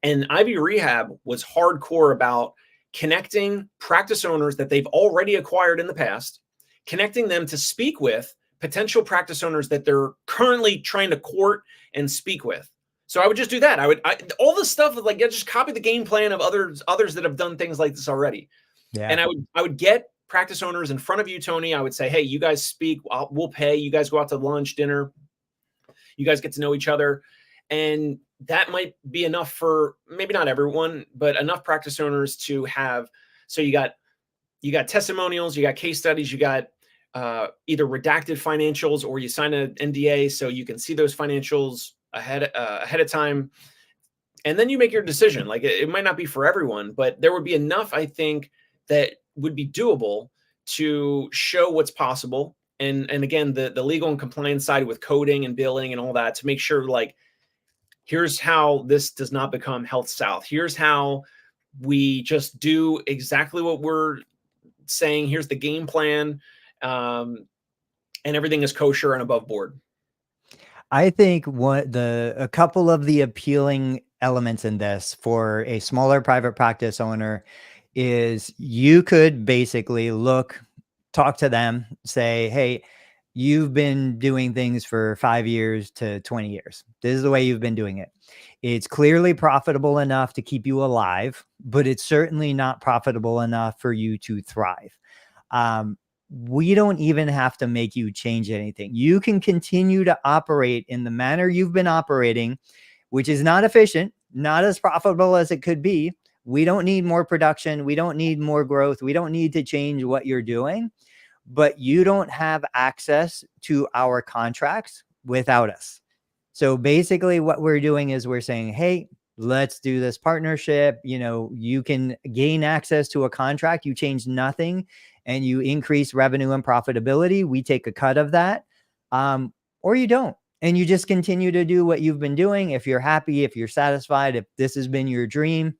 And Ivy Rehab was hardcore about connecting practice owners that they've already acquired in the past, connecting them to speak with potential practice owners that they're currently trying to court and speak with. So I would just do that. All this stuff like just copy the game plan of others that have done things like this already.
Yeah.
And I would get practice owners in front of you, Tony. I would say, hey, you guys speak. We'll pay. You guys go out to lunch, dinner. You guys get to know each other. And that might be enough for maybe not everyone, but enough practice owners to have. So you got testimonials, you got case studies, you got either redacted financials, or you sign an NDA so you can see those financials ahead of time, and then you make your decision. Like it might not be for everyone, but there would be enough, I think, that would be doable to show what's possible. And again, the legal and compliance side with coding and billing and all that, to make sure like, here's how this does not become Health South. Here's how we just do exactly what we're saying. Here's the game plan, and everything is kosher and above board.
I think a couple of the appealing elements in this for a smaller private practice owner is you could basically talk to them, say, hey, you've been doing things for 5 years to 20 years. This is the way you've been doing it. It's clearly profitable enough to keep you alive, but it's certainly not profitable enough for you to thrive. We don't even have to make you change anything. You can continue to operate in the manner you've been operating, which is not efficient, not as profitable as it could be. We don't need more production. We don't need more growth. We don't need to change what you're doing, but you don't have access to our contracts without us. So basically what we're doing is we're saying, hey, let's do this partnership. You can gain access to a contract. You change nothing and you increase revenue and profitability. We take a cut of that, or you don't. And you just continue to do what you've been doing. If you're happy, if you're satisfied, if this has been your dream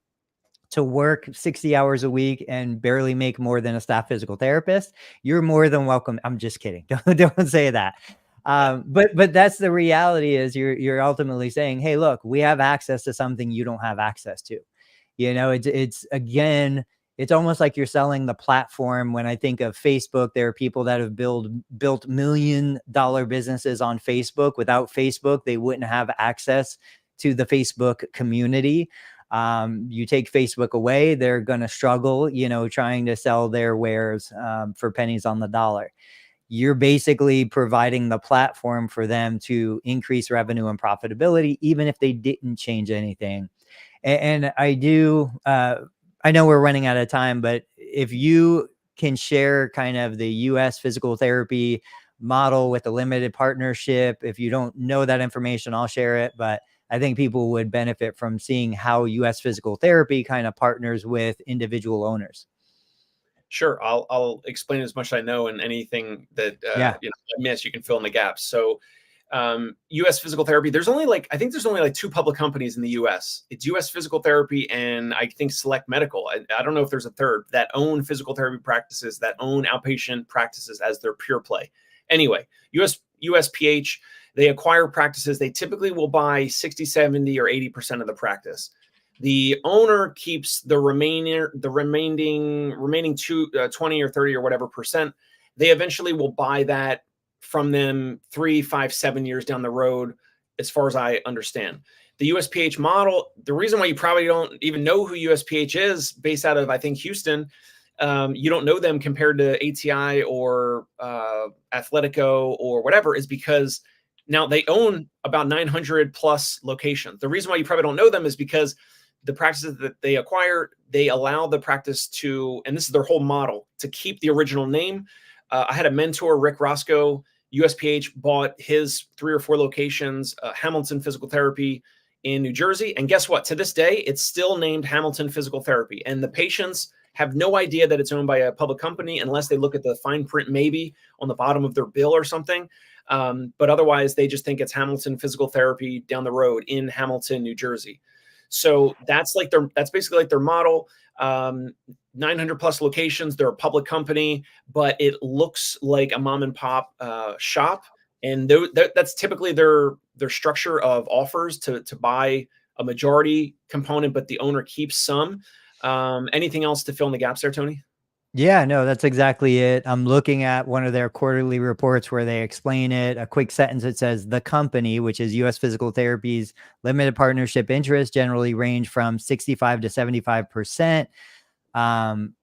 to work 60 hours a week and barely make more than a staff physical therapist, you're more than welcome. I'm just kidding. Don't say that. But that's the reality, is you're ultimately saying, hey, look, we have access to something you don't have access to. It's again, it's almost like you're selling the platform. When I think of Facebook, there are people that have built $1 million businesses on Facebook. Without Facebook, they wouldn't have access to the Facebook community. You take Facebook away, they're going to struggle, trying to sell their wares for pennies on the dollar. You're basically providing the platform for them to increase revenue and profitability, even if they didn't change anything. And I know we're running out of time, but if you can share kind of the US physical therapy model with a limited partnership, if you don't know that information, I'll share it. But I think people would benefit from seeing how US physical therapy kind of partners with individual owners.
Sure. I'll explain as much as I know, and anything that
Yeah.
I miss, you can fill in the gaps. So US physical therapy, I think there's only like 2 public companies in the US. It's US Physical Therapy and I think Select Medical. I don't know if there's a third that own physical therapy practices, that own outpatient practices as their pure play. Anyway, USPH, they acquire practices. They typically will buy 60, 70, or 80% of the practice. The owner keeps the remaining 20 or 30 or whatever percent. They eventually will buy that from them 3, 5, 7 years down the road, as far as I understand. The USPH model, the reason why you probably don't even know who USPH is, based out of, I think, Houston, you don't know them compared to ATI or Athletico or whatever, is because now they own about 900 plus locations. The reason why you probably don't know them is because the practices that they acquire, they allow the practice to, and this is their whole model, to keep the original name. I had a mentor, Rick Roscoe. USPH bought his 3 or 4 locations, Hamilton Physical Therapy in New Jersey. And guess what? To this day, it's still named Hamilton Physical Therapy. And the patients have no idea that it's owned by a public company unless they look at the fine print maybe on the bottom of their bill or something. But otherwise, they just think it's Hamilton Physical Therapy down the road in Hamilton, New Jersey. So that's basically like their model. 900 plus locations. They're a public company, but it looks like a mom and pop shop. And that's typically their structure of offers, to buy a majority component, but the owner keeps some. Anything else to fill in the gaps there, Tony?
Yeah, no, that's exactly it. I'm looking at one of their quarterly reports where they explain it. A quick sentence that says the company, which is US Physical Therapy's limited partnership interests, generally range from 65 to 75%. Um,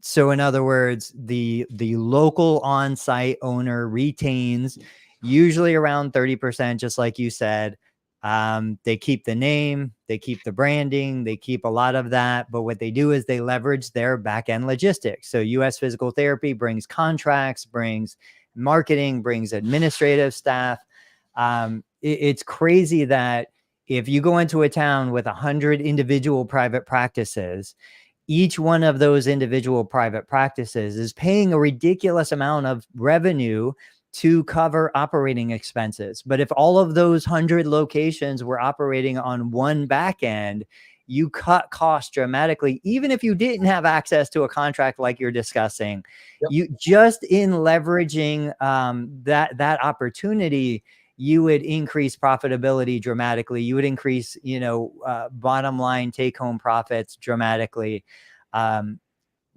so in other words, the local on-site owner retains usually around 30%, just like you said. They keep the name, they keep the branding, they keep a lot of that. But what they do is they leverage their back-end logistics. So US Physical Therapy brings contracts, brings marketing, brings administrative staff. It's crazy that if you go into a town with 100 individual private practices, each one of those individual private practices is paying a ridiculous amount of revenue to cover operating expenses. But if all of those 100 locations were operating on one back end, you cut costs dramatically. Even if you didn't have access to a contract like you're discussing,
Yep.
you just in leveraging that opportunity, you would increase profitability dramatically. You would increase, bottom line take home profits dramatically. Um,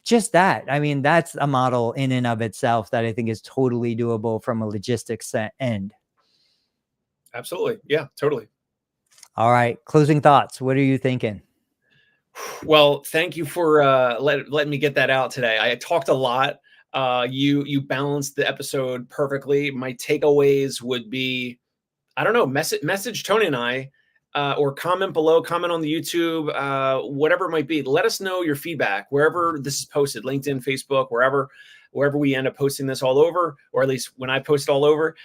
just that. I mean, that's a model in and of itself that I think is totally doable from a logistics end.
Absolutely. Yeah, totally.
All right. Closing thoughts. What are you thinking?
Well, thank you for letting me get that out today. I talked a lot. You balanced the episode perfectly. My takeaways would be, I don't know, message Tony and I, or comment below, comment on the YouTube, whatever it might be. Let us know your feedback wherever this is posted, LinkedIn, Facebook, wherever we end up posting this all over, or at least when I post all over.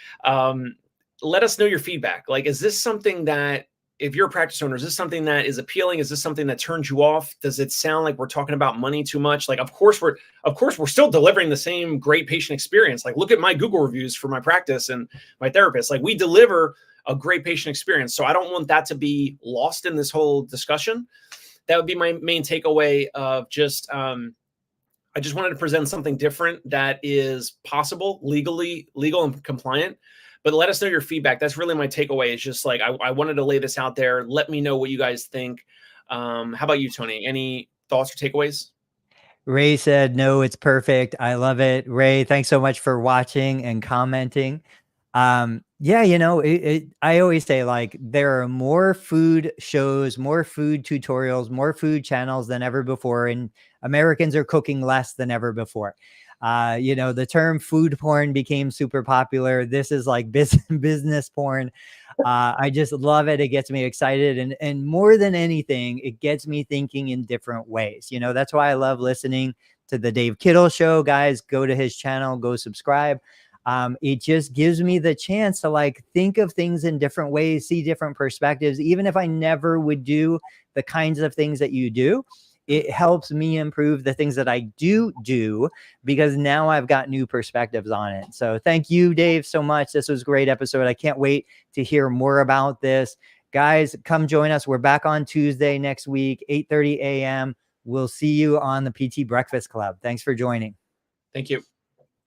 Let us know your feedback. Like, is this something that, if you're a practice owner, is this something that is appealing? Is this something that turns you off? Does it sound like we're talking about money too much? Like, of course we're still delivering the same great patient experience. Like, look at my Google reviews for my practice and my therapist. Like, we deliver a great patient experience. So I don't want that to be lost in this whole discussion. That would be my main takeaway of just, I just wanted to present something different that is possible, legal and compliant. But let us know your feedback. That's really my takeaway. It's just like, I wanted to lay this out there. Let me know what you guys think. How about you, Tony? Any thoughts or takeaways?
Ray said, no, it's perfect. I love it. Ray, thanks so much for watching and commenting. Yeah, I always say, like, there are more food shows, more food tutorials, more food channels than ever before, and Americans are cooking less than ever before. The term food porn became super popular. This is like business porn. I just love it. It gets me excited. And more than anything, it gets me thinking in different ways. That's why I love listening to the Dave Kittle show. Guys, go to his channel, go subscribe. It just gives me the chance to, like, think of things in different ways, see different perspectives. Even if I never would do the kinds of things that you do, it helps me improve the things that I do because now I've got new perspectives on it. So thank you, Dave, so much. This was a great episode. I can't wait to hear more about this. Guys, come join us. We're back on Tuesday next week, 8:30 a.m. We'll see you on the PT Breakfast Club. Thanks for joining.
Thank you.